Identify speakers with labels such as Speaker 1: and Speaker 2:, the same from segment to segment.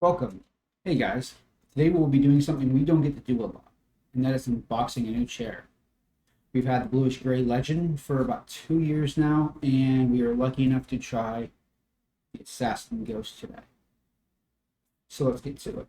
Speaker 1: Welcome. Hey guys, today we'll be doing something we don't get to do a lot, and that is unboxing a new chair. We've had the Bluish Gray Legend for about 2 years now, and we are lucky enough to try the Assassin Ghost today. So let's get to it.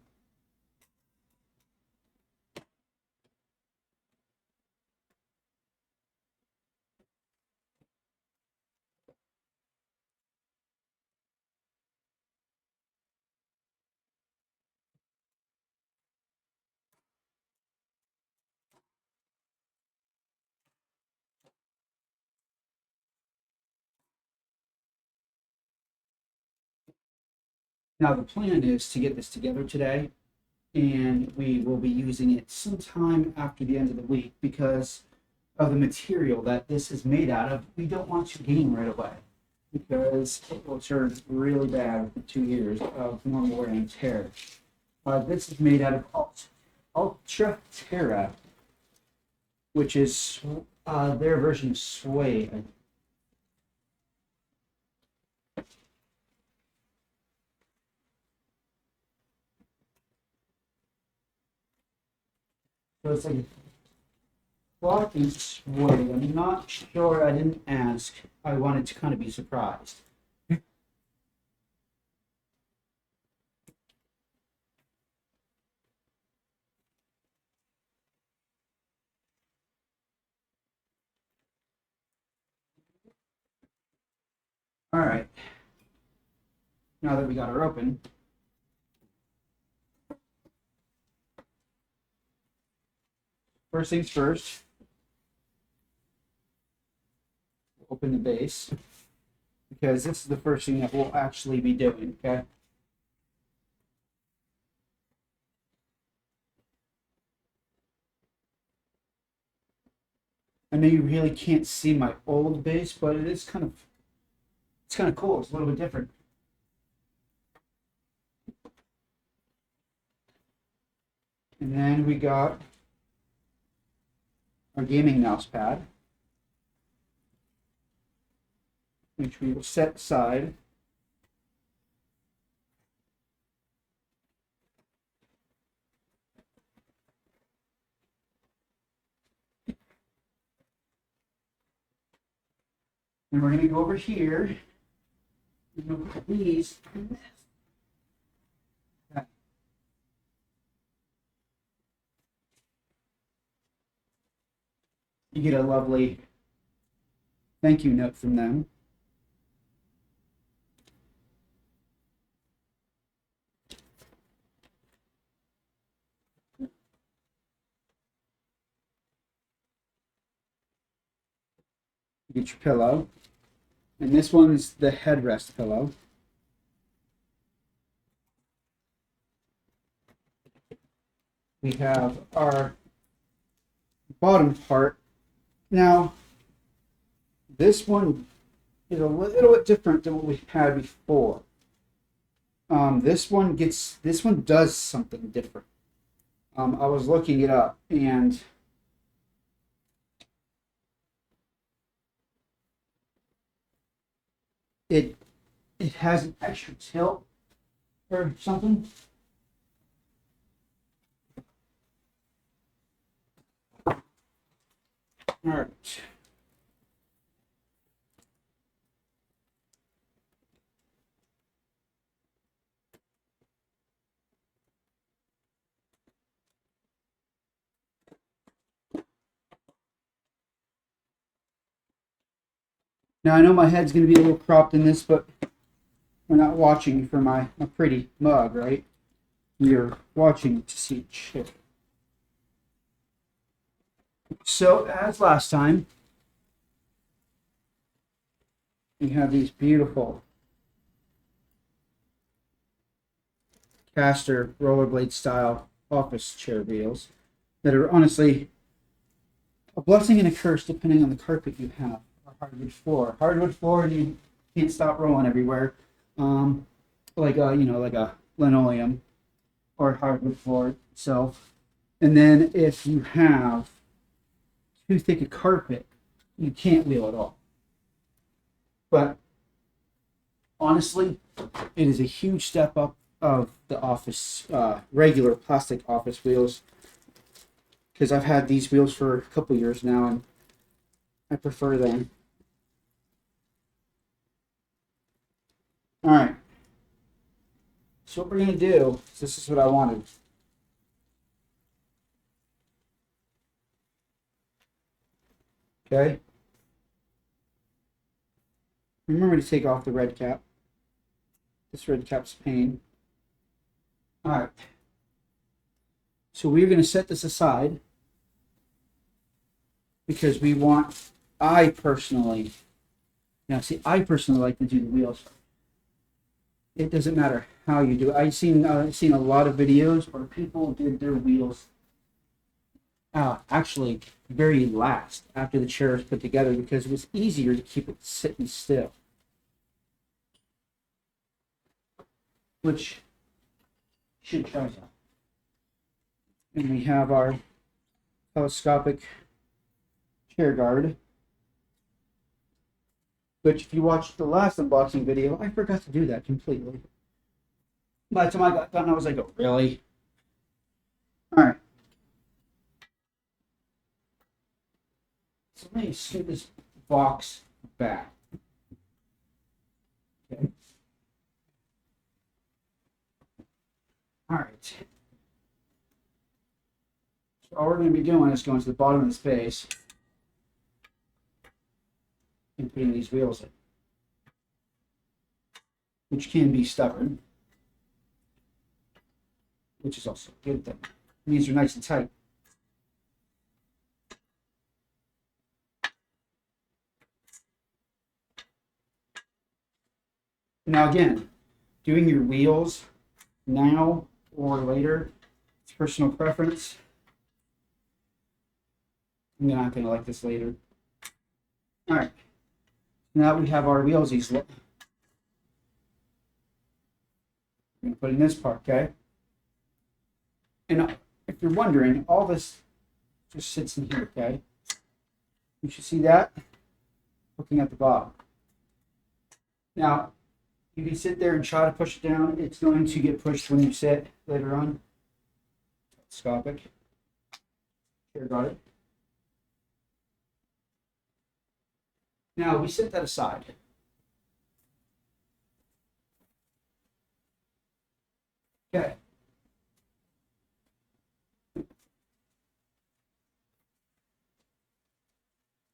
Speaker 1: Now the plan is to get this together today, and we will be using it sometime after the end of the week because of the material that this is made out of. We don't want to game right away because it will turn really bad within 2 years of normal wear and tear. This is made out of Ultra Terra, which is their version of suede. So it's like a cloth suede. I'm not sure. I didn't ask. I wanted to kind of be surprised. All right. Now that we got her open, first things first, we'll open the base because this is the first thing that we'll actually be doing, okay? I know you really can't see my old base, but it's kind of cool. It's a little bit different. And then we got our gaming mouse pad, which we will set aside. And we're going to go over here and we'll put these in this. Okay. You get a lovely thank you note from them. You get your pillow. And this one's the headrest pillow. We have our bottom part. Now, this one is a little bit different than what we had before. This one does something different. I was looking it up, and it has an extra tilt or something. All right. Now I know my head's going to be a little cropped in this, but we're not watching for my pretty mug, right? You're watching to see shit. So as last time, we have these beautiful caster rollerblade style office chair wheels that are honestly a blessing and a curse depending on the carpet you have. Hardwood floor. Hardwood floor, and you can't stop rolling everywhere. Like a linoleum or hardwood floor itself. And then if you have too thick a carpet, you can't wheel at all. But honestly, it is a huge step up of the office, regular plastic office wheels, because I've had these wheels for a couple years now, and I prefer them. All right. So what we're going to do is, this is what I wanted. Okay. Remember to take off the red cap. This red cap's a pain. All right. So we're going to set this aside because we want, I personally like to do the wheels. It doesn't matter how you do it. I've seen a lot of videos where people did their wheels actually very last after the chair is put together because it was easier to keep it sitting still. Which should try that. And we have our telescopic chair guard, which if you watched the last unboxing video, I forgot to do that completely. By the time I got done, I was like, oh, really? All right. So let me scoot this box back. Okay. All right. So all we're going to be doing is going to the bottom of the space and putting these wheels in, which can be stubborn, which is also a good thing. It means they're nice and tight. Now again, doing your wheels now or later, it's personal preference. I'm not going to like this later. All right. Now we have our wheels easily. We're going to put in this part, okay? And if you're wondering, all this just sits in here, okay? You should see that looking at the bottom. Now, you can sit there and try to push it down. It's going to get pushed when you sit later on. Telescopic. Here, got it. Now, we set that aside. Okay.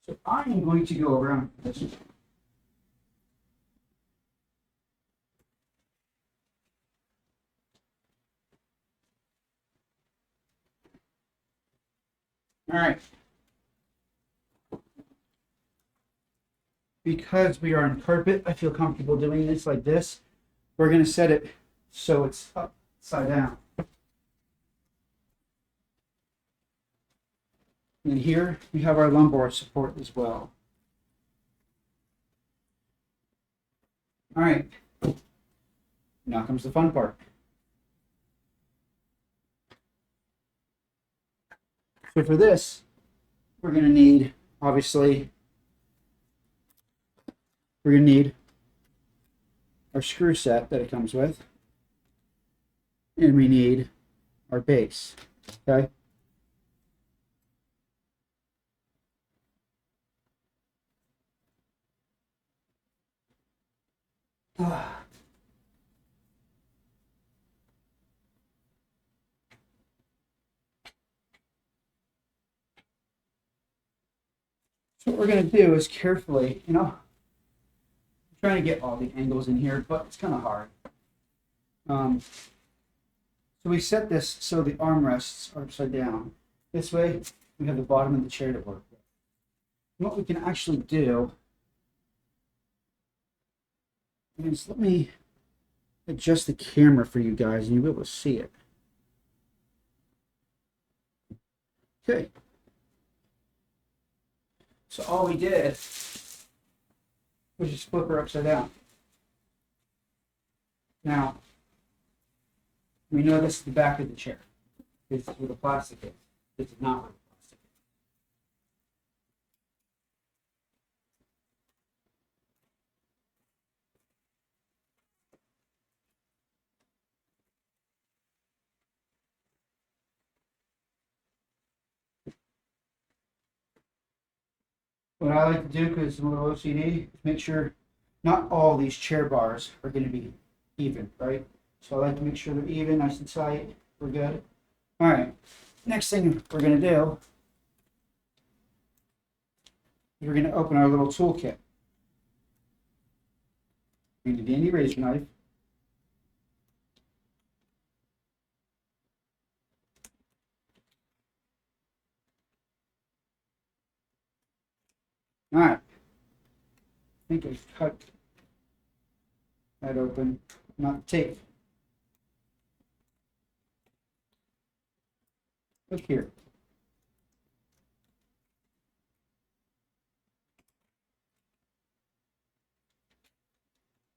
Speaker 1: So I am going to go around this. All right. Because we are on carpet, I feel comfortable doing this like this. We're going to set it so it's upside down. And here we have our lumbar support as well. All right. Now comes the fun part. So for this, we're going to need, obviously, we're going to need our screw set that it comes with. And we need our base, okay? So what we're going to do is carefully, I'm trying to get all the angles in here, but it's kind of hard. So we set this so the armrests are upside down. This way, we have the bottom of the chair to work with. And what we can actually do is, let me adjust the camera for you guys and you'll be able to see it. Okay. So all we did was just flip her upside down. Now, we know this is the back of the chair. This is where the plastic is. This is not where the plastic is. What I like to do, because I'm a little OCD, is make sure not all these chair bars are going to be even, right? So I like to make sure they're even, nice and tight. We're good. All right. Next thing we're going to do is we're going to open our little toolkit. We need a dandy razor knife. All right. I think I've cut that open. Not tape. Look here.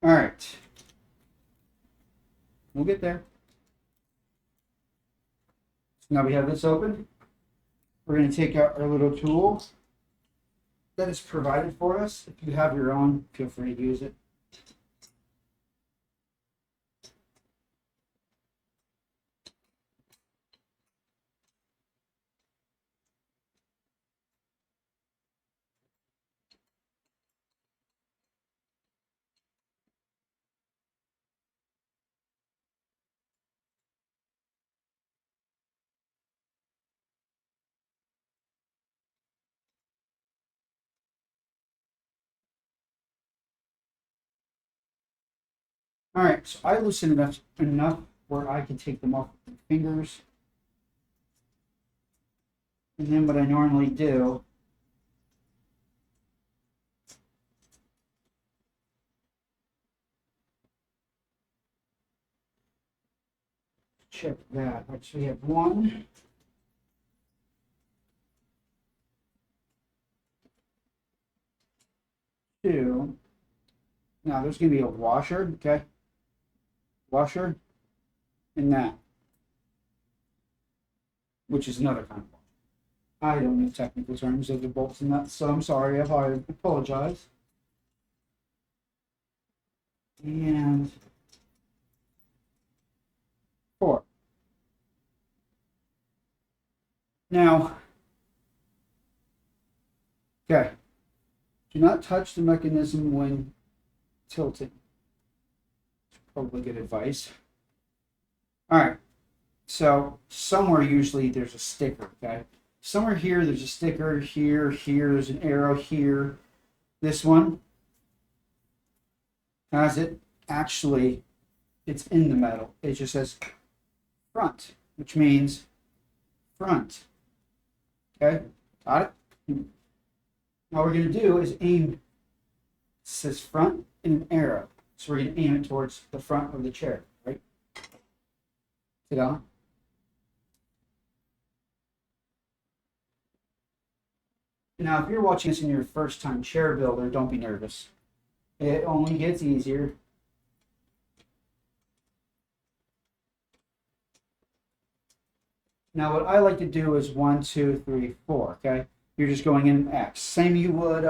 Speaker 1: All right. We'll get there. So now we have this open. We're going to take out our little tool that is provided for us. If you have your own, feel free to use it. All right, so I loosen it up enough where I can take them off with my fingers. And then what I normally do check that. Actually, we have 1, 2. Now there's going to be a washer, okay? Washer and that, which is another kind of washer. I don't know technical terms of the bolts and nuts, so I'm sorry. I apologize. And 4. Now, okay, do not touch the mechanism when tilting. Probably good advice. All right, so somewhere usually there's a sticker, okay? Somewhere here there's a sticker, here, there's an arrow here. This one has it. Actually, it's in the metal. It just says front, which means front. Okay, got it? All we're going to do is aim. It says front and an arrow. So we're going to aim it towards the front of the chair, right? Sit down. Now, if you're watching this in your first time chair builder, don't be nervous. It only gets easier. Now, what I like to do is 1, 2, 3, 4. Okay, you're just going in X. Same you would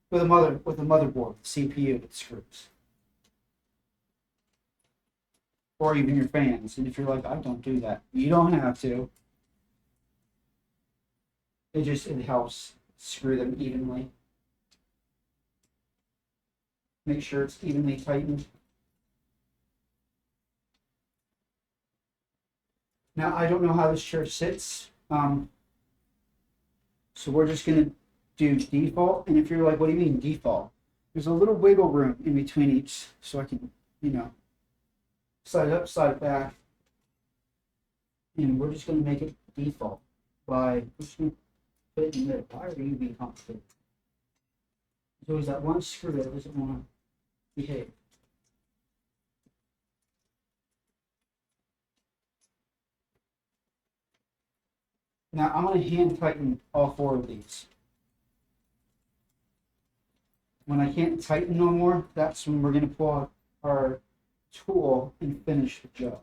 Speaker 1: with a motherboard, CPU with screws, or even your fans. And if you're like, I don't do that, you don't have to. It helps screw them evenly. Make sure it's evenly tightened. Now, I don't know how this chair sits, so we're just going to do default. And if you're like, what do you mean default? There's a little wiggle room in between each, so I can, slide it up, slide it back. And we're just going to make it default by pushing it in there. Why are you being complicated? There's always that one screw that doesn't want to behave. Now I'm going to hand tighten all 4 of these. When I can't tighten no more, that's when we're going to pull out our tool and finish the job.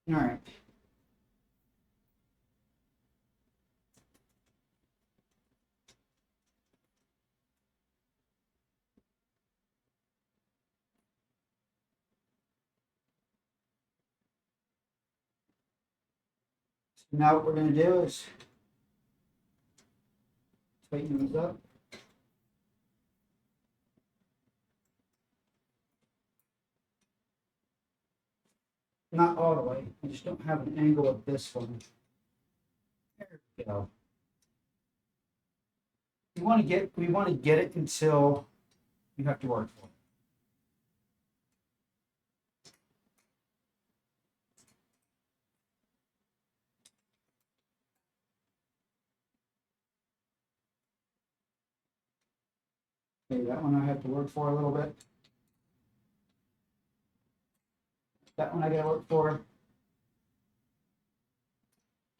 Speaker 1: All right. Now what we're going to do is tighten these up. Not all the way. I just don't have an angle of this one. There we go. We want to get it until you have to work for it. Okay, that one I have to work for a little bit. That one I gotta work for.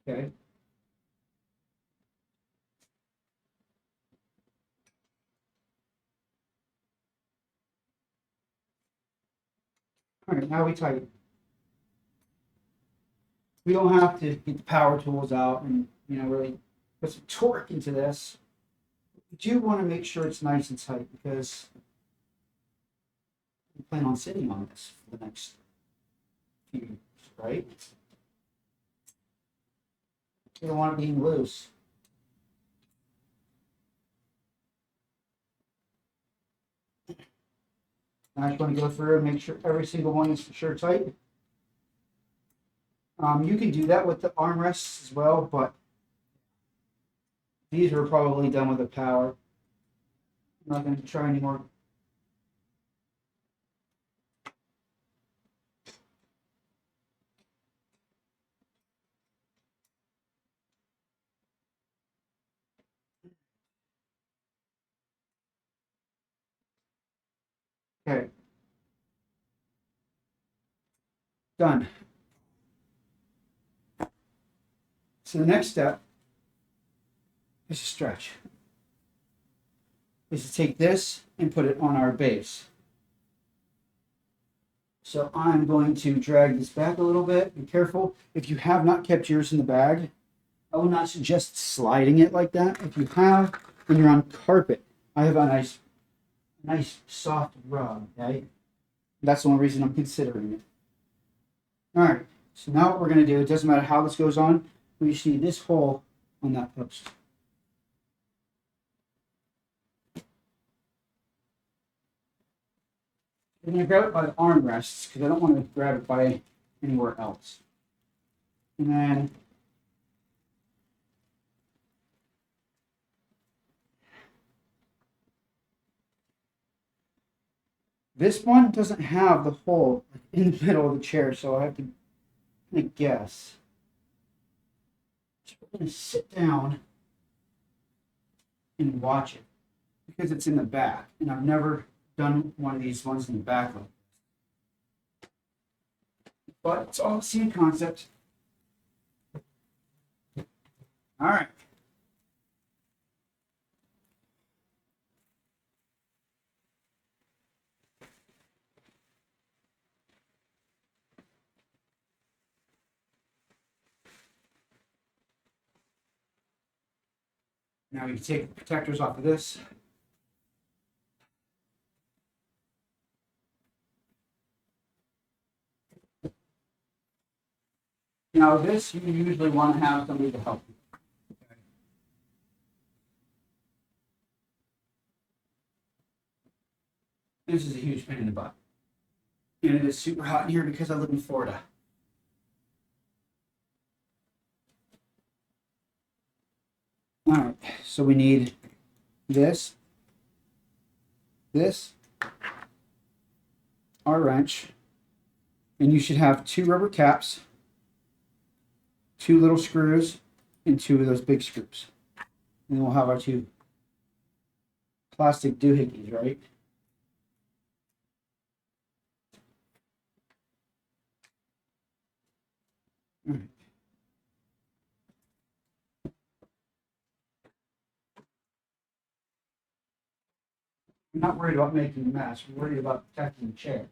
Speaker 1: Okay. All right, now we tighten. We don't have to get the power tools out and really put some torque into this. We do want to make sure it's nice and tight because we plan on sitting on this for the next few years, right? You don't want it being loose. Now I just want to go through and make sure every single one is for sure tight. You can do that with the armrests as well, but these are probably done with the power. I'm not going to try anymore. Okay. Done. So the next step is to stretch. Is to take this and put it on our base. So I'm going to drag this back a little bit. Be careful. If you have not kept yours in the bag, I would not suggest sliding it like that. If you have, when you're on carpet, I have a nice soft rug, okay? That's the only reason I'm considering it. All right, so now what we're going to do, it doesn't matter how this goes on, we just need this hole on that post. I'm going to grab it by the armrests because I don't want to grab it by anywhere else. And then this one doesn't have the hole in the middle of the chair, so I have to guess. So we're going to sit down and watch it because it's in the back, and I've never done one of these ones in the back. But it's all the same concept. All right. Now we can take the protectors off of this. Now this, you usually want to have somebody to help you. This is a huge pain in the butt. And it is super hot in here because I live in Florida. All right, so we need this, our wrench, and you should have 2 rubber caps, 2 little screws, and 2 of those big screws. And then we'll have our 2 plastic doohickeys, right? All right. I'm not worried about making a mess. I'm worried about protecting the chair.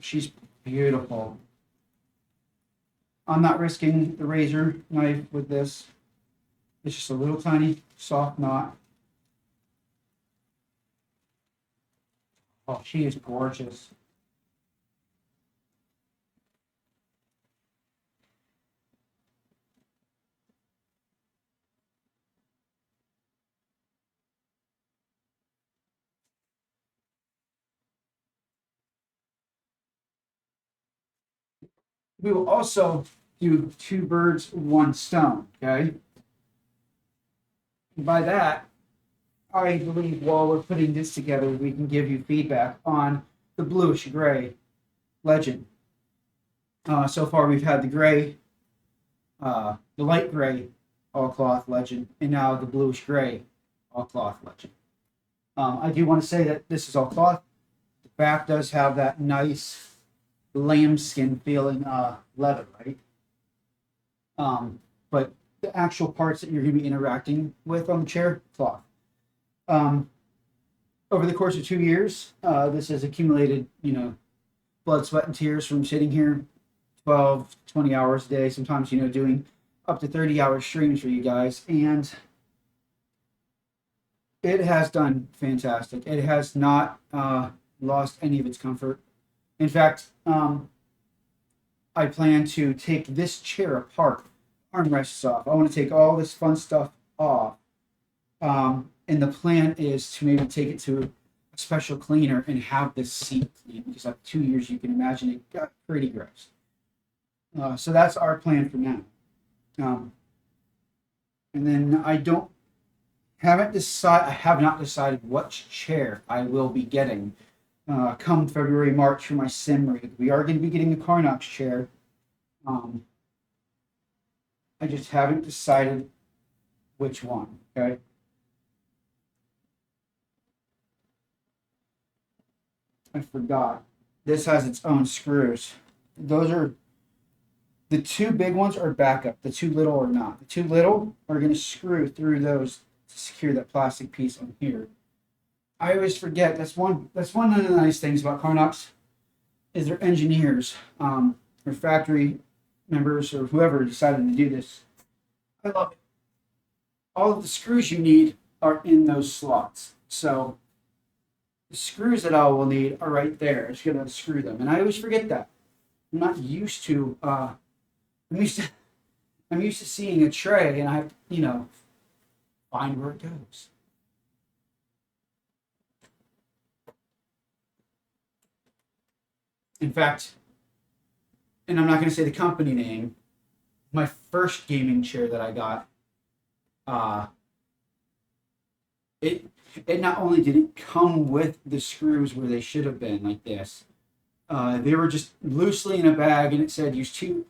Speaker 1: She's beautiful. I'm not risking the razor knife with this. It's just a little tiny soft knot. Oh, she is gorgeous. We will also do two birds, one stone, okay? And by that, I believe while we're putting this together, we can give you feedback on the bluish gray legend. So far, we've had the gray, the light gray all cloth legend, and now the bluish gray all cloth legend. I do want to say that this is all cloth. The back does have that nice lambskin feeling leather, right? But the actual parts that you're going to be interacting with on the chair, cloth. Over the course of 2 years, this has accumulated, blood, sweat, and tears from sitting here 12, 20 hours a day, sometimes, doing up to 30-hour streams for you guys. And it has done fantastic. It has not lost any of its comfort. In fact, I plan to take this chair apart, armrests off. I want to take all this fun stuff off. And the plan is to maybe take it to a special cleaner and have this seat cleaned, because after 2 years, you can imagine it got pretty gross. So that's our plan for now. And then I have not decided what chair I will be getting come February, March for my sim rig. We are going to be getting a Karnox chair. I just haven't decided which one. Okay. I forgot. This has its own screws. Those are the two big ones are backup. The two little are not. The two little are going to screw through those to secure that plastic piece on here. I always forget. That's one of the nice things about Karnox is their engineers, or factory members, or whoever decided to do this. I love it. All of the screws you need are in those slots. So the screws that I will need are right there. It's going to screw them, and I always forget that. I'm not used to. I'm used to seeing a tray, and I find where it goes. In fact, and I'm not going to say the company name. My first gaming chair that I got, it not only did it come with the screws where they should have been, like this, they were just loosely in a bag, and it said use two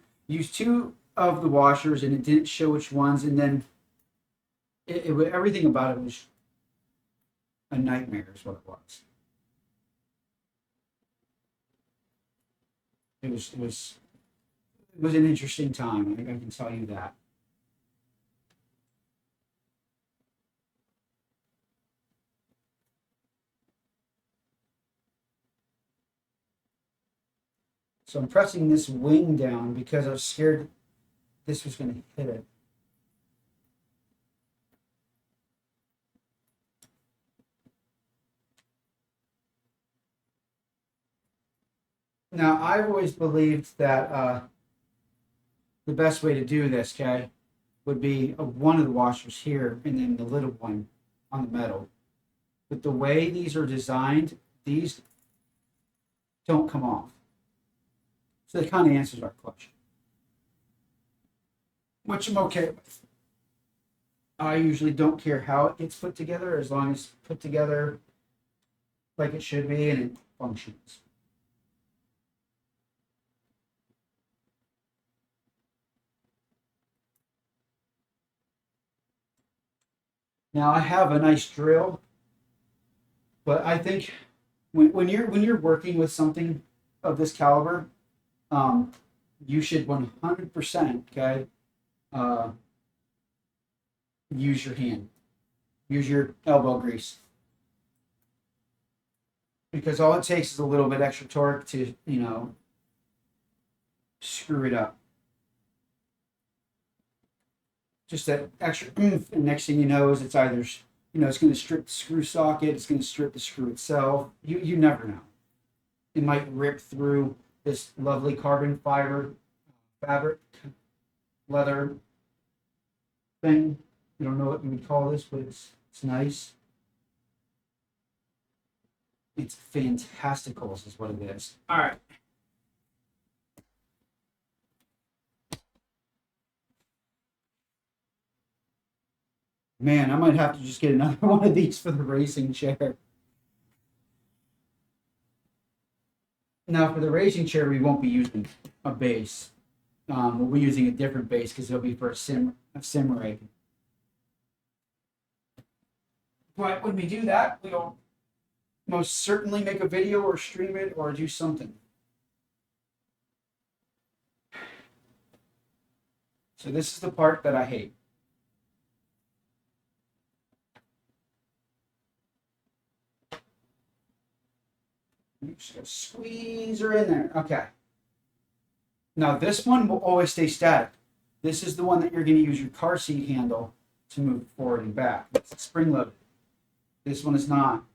Speaker 1: of the washers, and it didn't show which ones, and then everything about it was a nightmare, is what it was. It was an interesting time. I can tell you that. So I'm pressing this wing down because I was scared this was going to hit it. Now, I've always believed that the best way to do this, okay, would be one of the washers here and then the little one on the metal. But the way these are designed, these don't come off. So that kind of answers our question, which I'm okay with. I usually don't care how it gets put together, as long as it's put together like it should be and it functions. Now I have a nice drill, but I think when you're working with something of this caliber, you should 100%, okay, use your hand, use your elbow grease, because all it takes is a little bit extra torque to screw it up. just that extra oomph, and next thing you know is it's either, it's going to strip the screw socket, it's going to strip the screw itself. You never know. It might rip through this lovely carbon fiber fabric leather thing. You don't know what you would call this, but it's nice. It's fantastical, is what it is. All right. Man, I might have to just get another one of these for the racing chair. Now, for the racing chair, we won't be using a base. We'll be using a different base because it'll be for a sim rig. But when we do that, we'll most certainly make a video or stream it or do something. So this is the part that I hate. I'm just gonna squeeze her in there. Okay. Now this one will always stay static. This is the one that you're going to use your car seat handle to move forward and back. It's spring loaded. This one is not.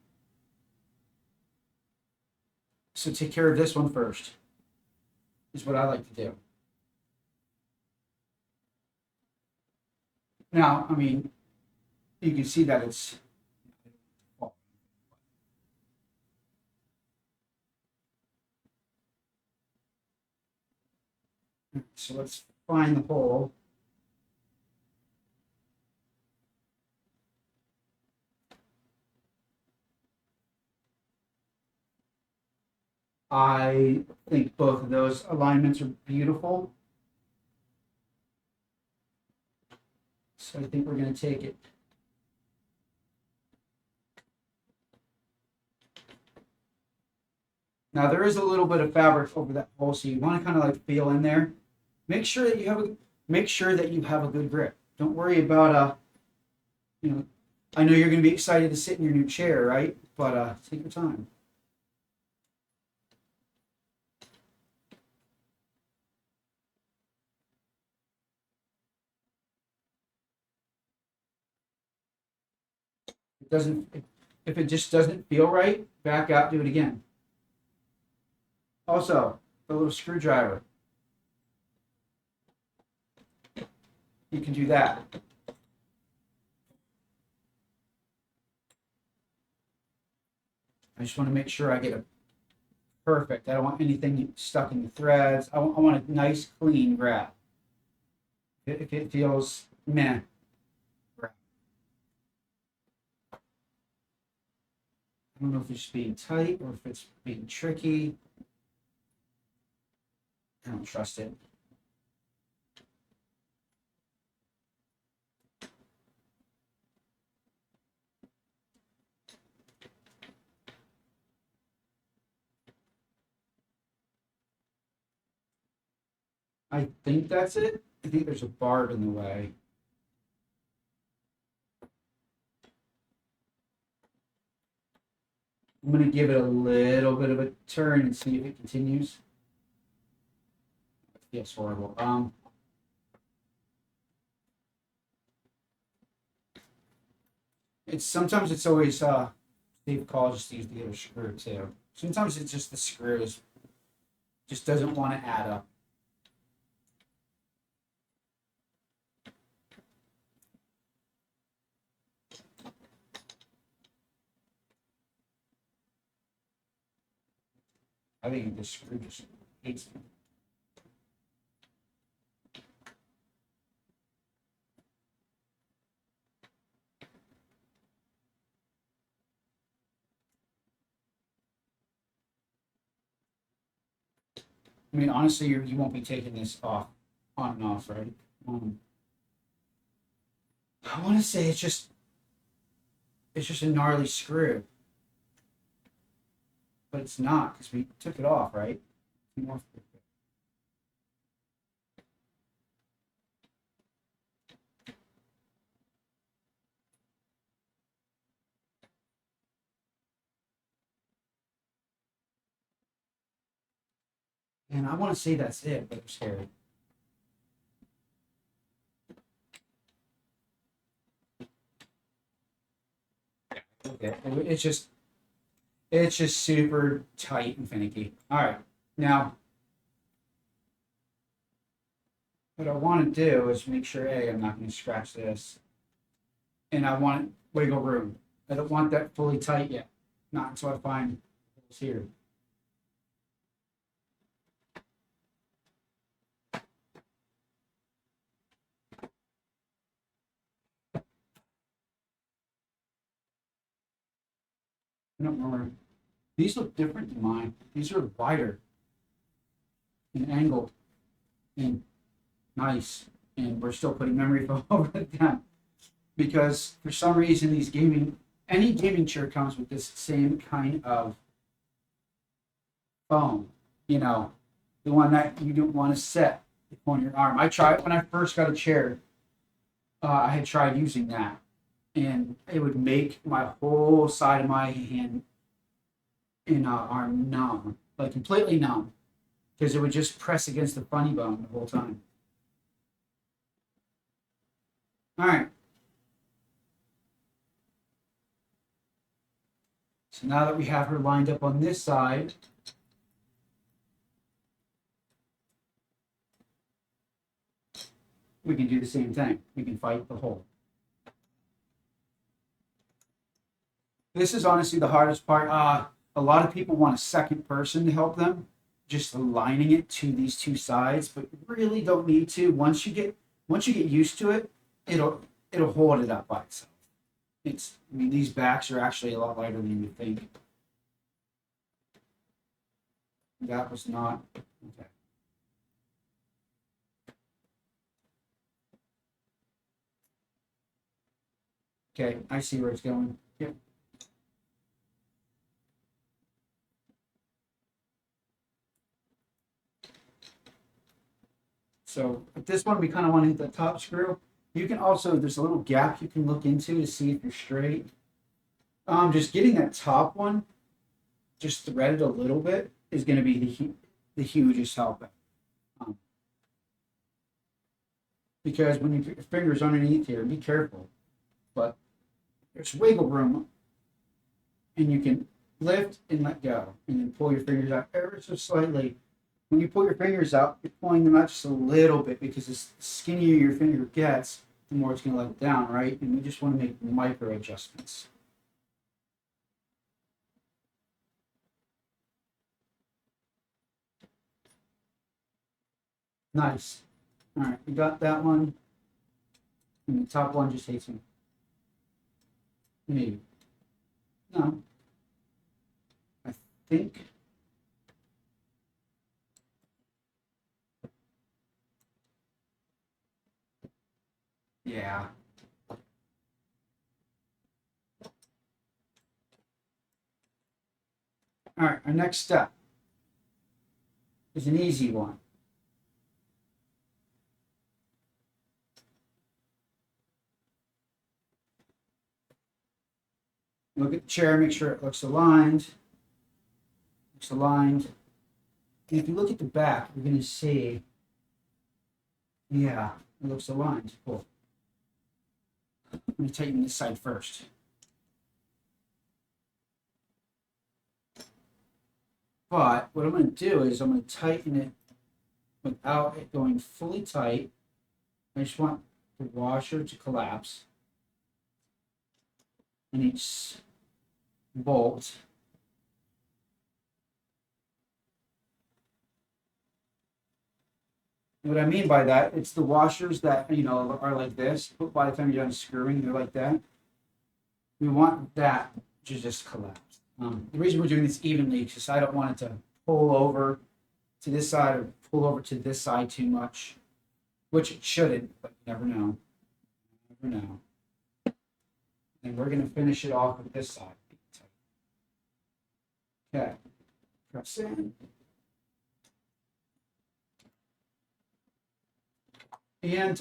Speaker 1: So take care of this one first, is what I like to do. Now, I mean, you can see that it's. So let's find the hole. I think both of those alignments are beautiful. So I think we're going to take it. Now there is a little bit of fabric over that hole, so you want to kind of like feel in there. Make sure that you have a good grip. Don't worry about I know you're going to be excited to sit in your new chair, right? But take your time. It doesn't. If it just doesn't feel right, back out, do it again. Also, the little screwdriver. You can do that. I just want to make sure I get it perfect. I don't want anything stuck in the threads. I want a nice, clean grab. If it feels meh, grab. I don't know if it's being tight or if it's being tricky. I don't trust it. I think that's it. I think there's a barb in the way. I'm going to give it a little bit of a turn and see if it continues. It feels horrible. Sometimes it's always safe call just to use the other screw too. Sometimes it's just the screws just doesn't want to add up. I think this screw just hates me. I mean, honestly, you won't be taking this off, on and off, right? I want to say it's just a gnarly screw, but it's not because we took it off, right? And I want to say that's it, but I'm scared. it. It's just super tight and finicky. All right, now what I want to do is make sure I'm not going to scratch this, and I want wiggle room. I don't want that fully tight yet, not until I find holes here. I don't remember. These look different than mine. These are wider and angled and nice. And we're still putting memory foam over them because for some reason any gaming chair comes with this same kind of foam. You know, the one that you don't want to set on your arm. I tried when I first got a chair. I had tried using that, and it would make my whole side of my hand and arm numb, like completely numb, because it would just press against the funny bone the whole time. All right. So now that we have her lined up on this side, we can do the same thing. We can fight the hole. This is honestly the hardest part. A lot of people want a second person to help them, just aligning it to these two sides, but you really don't need to. Once you get used to it, it'll hold it up by itself. I mean, these backs are actually a lot lighter than you would think. That was not okay. Okay, I see where it's going. Yep. So at this one, we kind of want to hit the top screw. You can also, there's a little gap you can look into to see if you're straight. Just getting that top one, just threaded a little bit, is going to be the hugest help. Because when you put your fingers underneath here, be careful. But there's wiggle room, and you can lift and let go, and then pull your fingers out ever so slightly. When you pull your fingers out, you're pulling them out just a little bit because the skinnier your finger gets, the more it's going to let it down, right? And we just want to make micro adjustments. Nice. All right, we got that one. And the top one just hates me. Maybe. No. I think. Yeah. All right, our next step is an easy one. Look at the chair, make sure it looks aligned. Looks aligned. And if you look at the back, you're going to see, yeah, it looks aligned. Cool. I'm going to tighten this side first. But what I'm going to do is I'm going to tighten it without it going fully tight. I just want the washer to collapse in each bolt. And what I mean by that, it's the washers that, are like this, but by the time you're done screwing, they're like that. We want that to just collapse. The reason we're doing this evenly is because I don't want it to pull over to this side or pull over to this side too much, which it shouldn't, but you never know. You never know. And we're going to finish it off with this side. Okay. Press in. And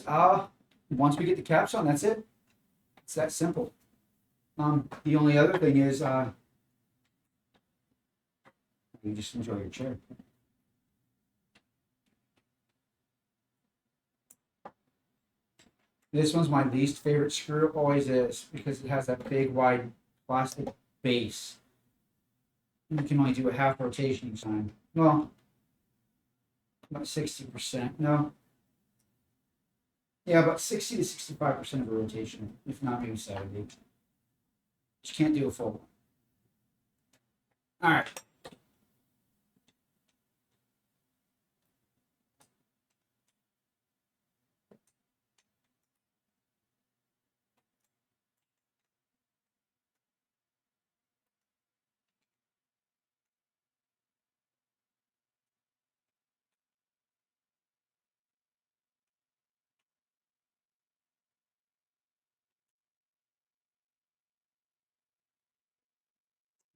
Speaker 1: once we get the caps on, that's it. It's that simple. The only other thing is you just enjoy your chair. This one's my least favorite screw, always is, because it has that big wide plastic base. You can only do a half rotation each time. Well, about 60%. No. Yeah, about 60 to 65% of a rotation, if not maybe 70. You can't do a full one. All right.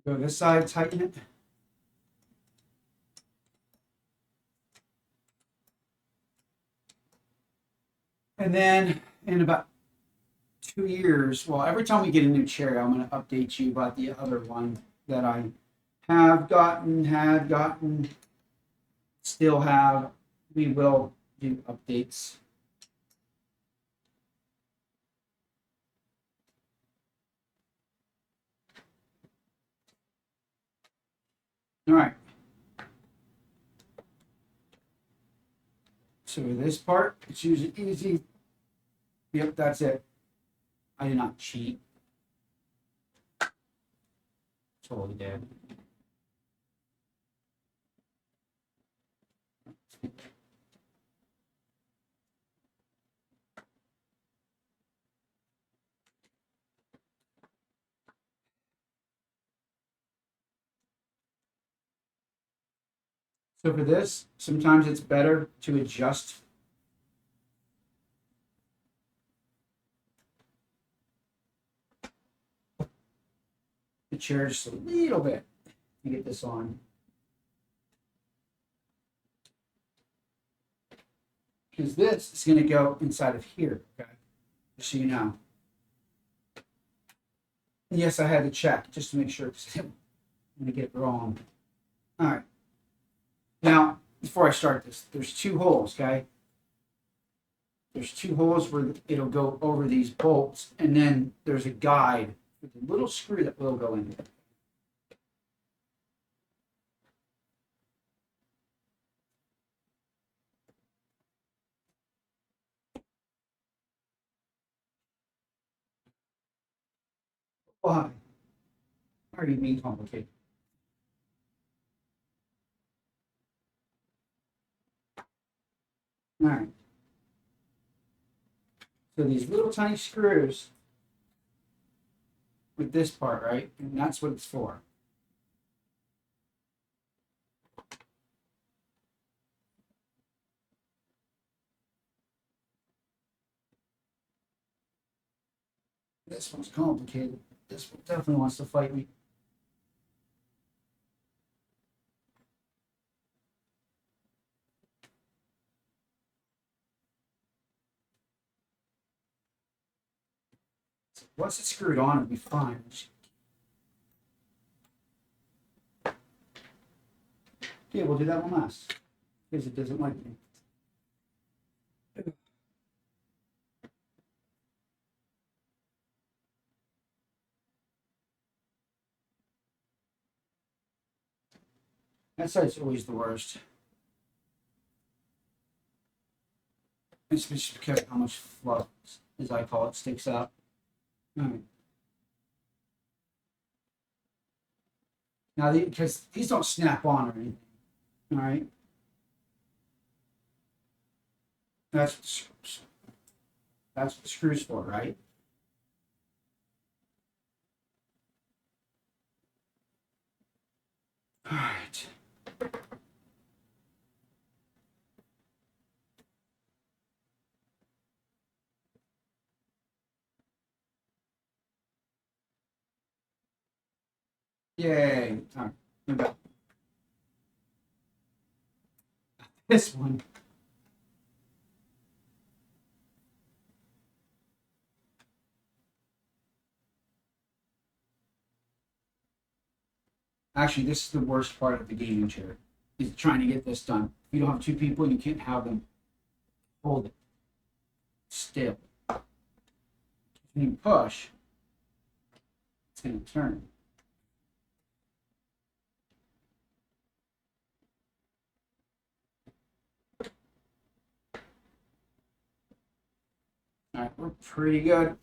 Speaker 1: Go to this side, tighten it. And then in about 2 years, well, every time we get a new chair, I'm going to update you about the other one that I have gotten, had gotten, still have. We will do updates. All right. So this part, it's usually easy. Yep, that's it. I did not cheat. Totally did. So for this, sometimes it's better to adjust the chair just a little bit to get this on. Because this is going to go inside of here, okay? Just so you know. And yes, I had to check just to make sure because I'm going to get it wrong. All right. Now, before I start this, there's 2 holes, okay? There's 2 holes where it'll go over these bolts, and then there's a guide with a little screw that will go in there. Why? Why are you being complicated? All right. So these little tiny screws with this part, right? And that's what it's for. This one's complicated. This one definitely wants to fight me. Once it's screwed on, it'll be fine. Okay, we'll do that one last. Because it doesn't like me. That side's always the worst. It's just because how much fluff, as I call it, sticks out. All right. Now, because these don't snap on or anything. All right. That's what the screw's for, right? All right. Yay. All right. We're back. This one. Actually, this is the worst part of the gaming chair. Is trying to get this done. If you don't have 2 people, you can't have them hold it still. When you push, it's going to turn. Alright, we're pretty good.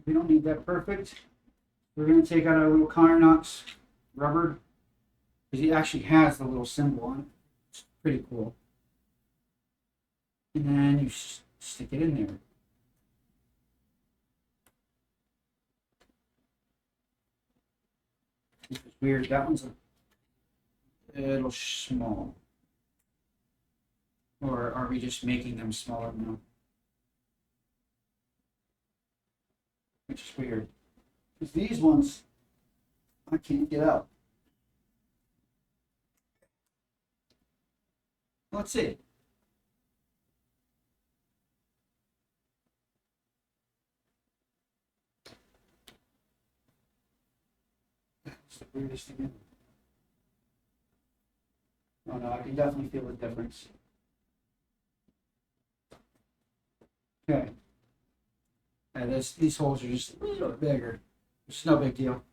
Speaker 1: We don't need that perfect. We're going to take out our little Karnox rubber because he actually has the little symbol on it. It's pretty cool. And then you stick it in there. It's weird. That one's a little small. Or are we just making them smaller now? Which is weird. Because these ones, I can't get out. Let's see. That's the weirdest thing ever. Oh no, I can definitely feel the difference. Okay. And these holes are just a little bit bigger. It's no big deal.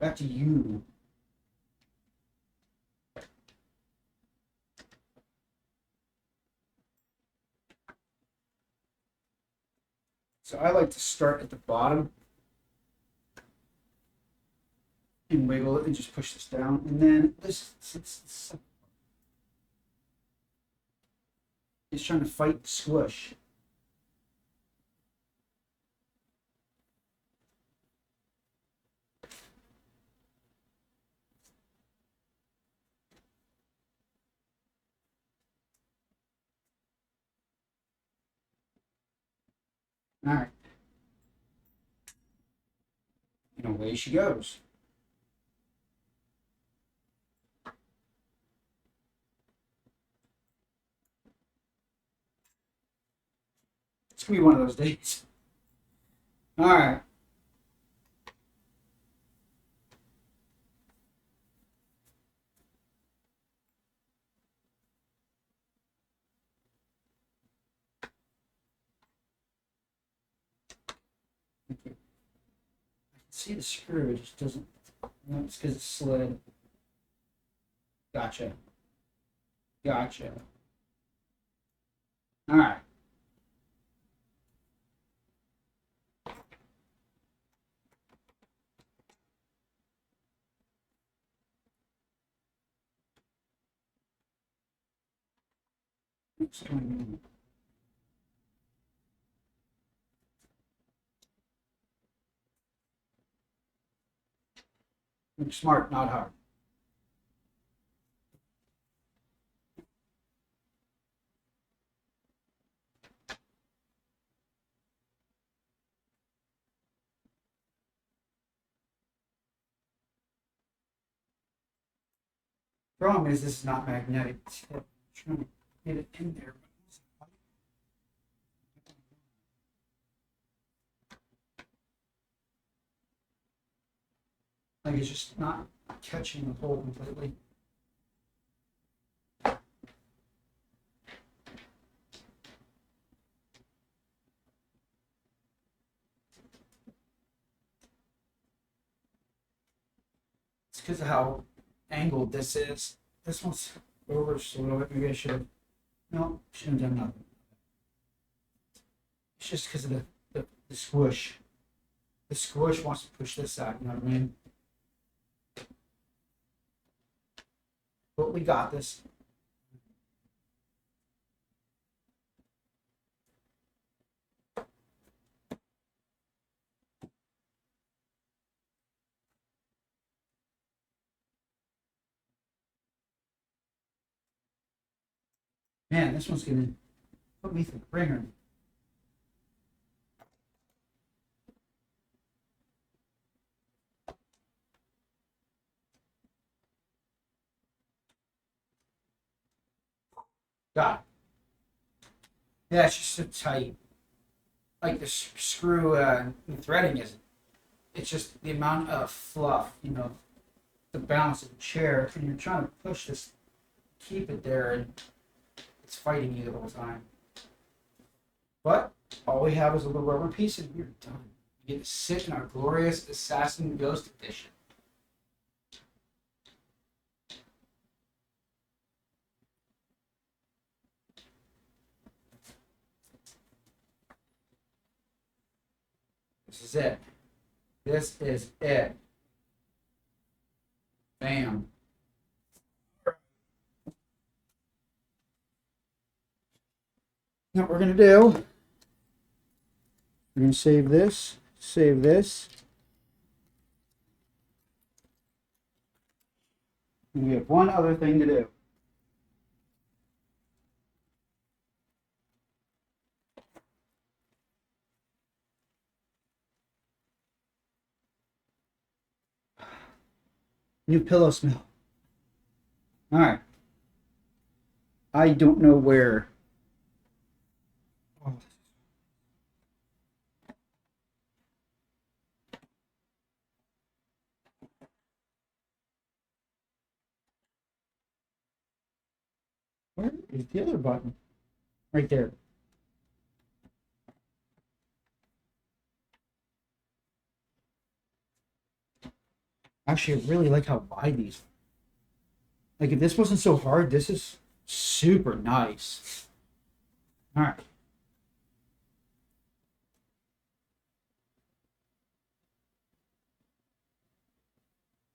Speaker 1: Back to you. So I like to start at the bottom and wiggle it and just push this down. And then this is trying to fight the squish. All right. And away she goes. It's going to be one of those days. All right. Okay. I can see the screw, it just doesn't. No, it's because it slid. Gotcha. Gotcha. All right. What's going on? Look smart, not hard. Problem is, this is not magnetic. I'm trying to get it in there. Like it's just not catching the hole completely. It's because of how angled this is. This one's over just a little bit. Maybe I should have. No, shouldn't have done nothing. It's just because of the squish. The squish wants to push this out, you know what I mean? But we got this. Man, this one's gonna put me through the ringer. Got it. Yeah, it's just so tight. Like the screw the threading isn't. It's just the amount of fluff, you know, the balance of the chair, and you're trying to push this, keep it there, and it's fighting you the whole time. But all we have is a little rubber piece, and we're done. You get to sit in our glorious Assassin Ghost edition. This is it. This is it. Bam. Now what we're going to do, we're going to save this, and we have one other thing to do. New pillow smell. All right. I don't know where. Oh. Where is the other button? Right there. Actually, I really like how wide these are. Like, if this wasn't so hard, this is super nice. All right.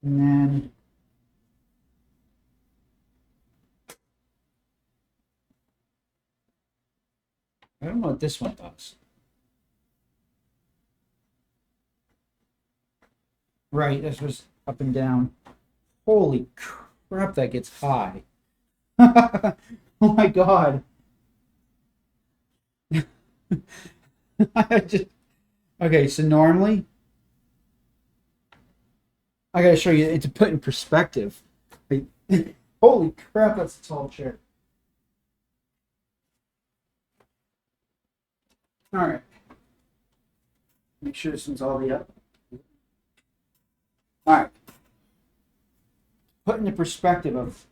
Speaker 1: And then I don't know what this one does. Right, this was up and down. Holy crap, that gets high. Oh my god. Okay, so normally I gotta show you to put in perspective. Holy crap, that's a tall chair. All right. Make sure this one's all the way up. All right. Put in the perspective of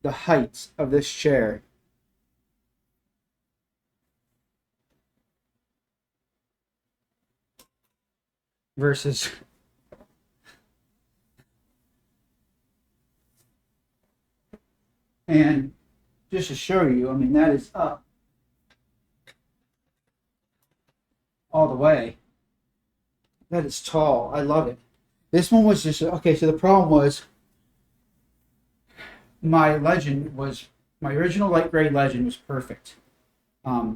Speaker 1: the heights of this chair. Versus and just to show you, I mean, that is up all the way. That is tall. I love it. This one was just okay. So the problem was my original light gray Legend was perfect. My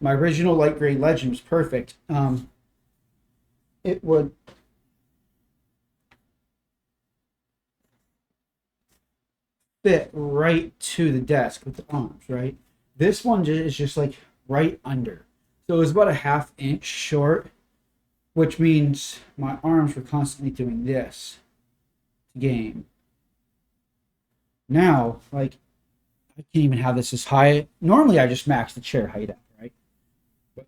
Speaker 1: original light gray Legend was perfect. It would fit right to the desk with the arms, right? This one is just like right under. So it was about a 1/2 inch short, which means my arms were constantly doing this to game. Now, like, I can't even have this as high. Normally, I just max the chair height up, right? But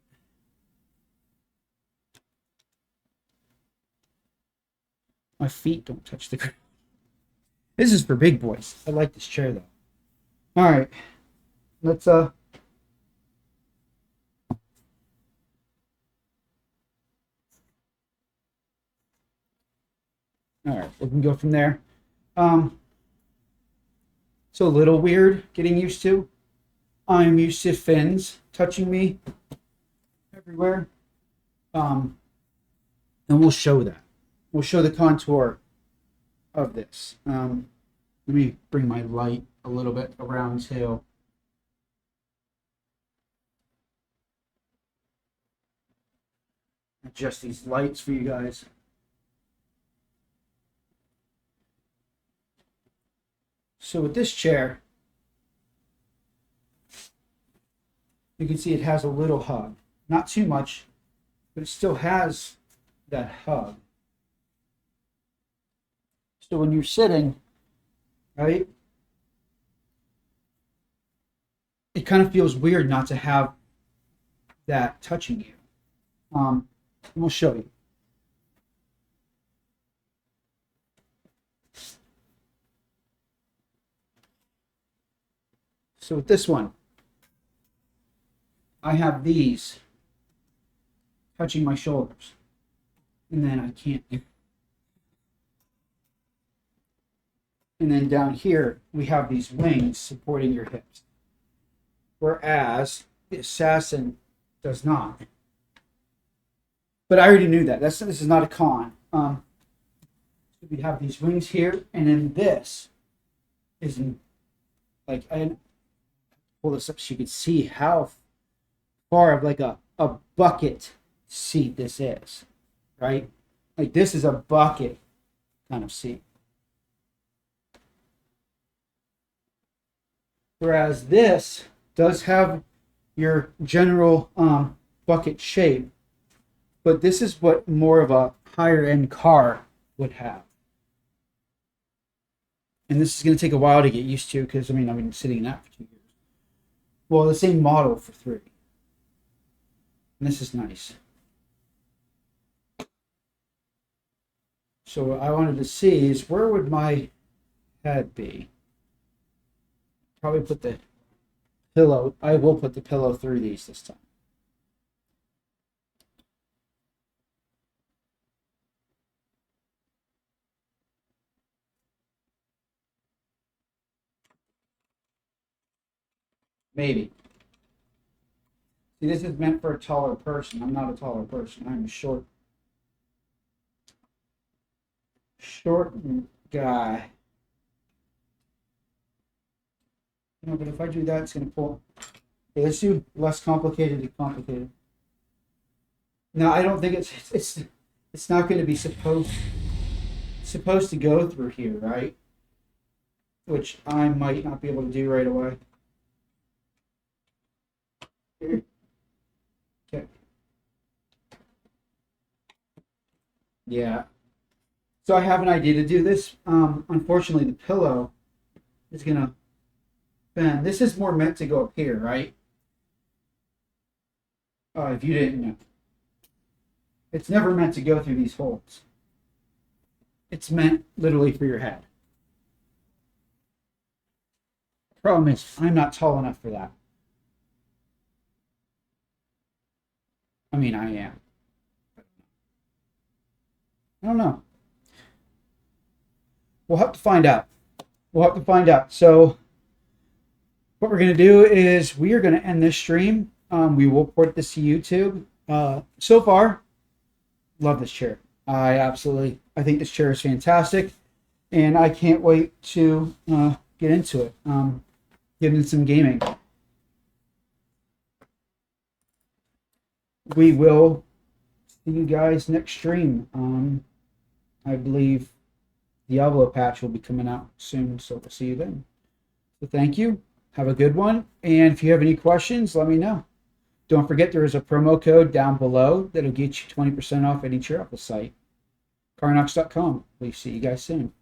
Speaker 1: my feet don't touch the ground. This is for big boys. I like this chair, though. All right. Let's, All right, we can go from there. It's a little weird getting used to. I'm used to fins touching me everywhere. And we'll show that. We'll show the contour of this. Let me bring my light a little bit around too. Adjust these lights for you guys. So with this chair, you can see it has a little hug. Not too much, but it still has that hug. So when you're sitting, right, it kind of feels weird not to have that touching you. And we'll show you. So with this one, I have these touching my shoulders. And then I can't. And then down here, we have these wings supporting your hips. Whereas the Assassin does not. But I already knew that. This is not a con. We have these wings here, and then this is like, I pull this up so you can see how far of like a bucket seat this is, right? Like this is a bucket kind of seat. Whereas this does have your general bucket shape, but this is what more of a higher end car would have. And this is going to take a while to get used to because, I mean, I've been sitting in that for 2 years. Well, the same model for 3. And this is nice. So what I wanted to see is where would my head be? Probably put the pillow. I will put the pillow through these this time. Maybe. See, this is meant for a taller person. I'm not a taller person. I'm a short guy. You know, but if I do that, it's going to pull. Okay, let's do less complicated to complicated. Now, I don't think it's not going to be supposed to go through here, right? Which I might not be able to do right away. Okay. Yeah. So I have an idea to do this. Unfortunately, the pillow is going to bend. This is more meant to go up here, right? If you didn't know. It's never meant to go through these holes. It's meant literally for your head. Problem is, I'm not tall enough for that. I mean, I am. I don't know. We'll have to find out. So what we're going to do is we are going to end this stream. We will port this to YouTube. So far, love this chair. I think this chair is fantastic. And I can't wait to get into it. Get into some gaming. We will see you guys next stream. I believe Diablo patch will be coming out soon, so we'll see you then. So thank you. Have a good one. And if you have any questions, let me know. Don't forget there is a promo code down below that'll get you 20% off any chair off the site. Karnox.com. We'll see you guys soon.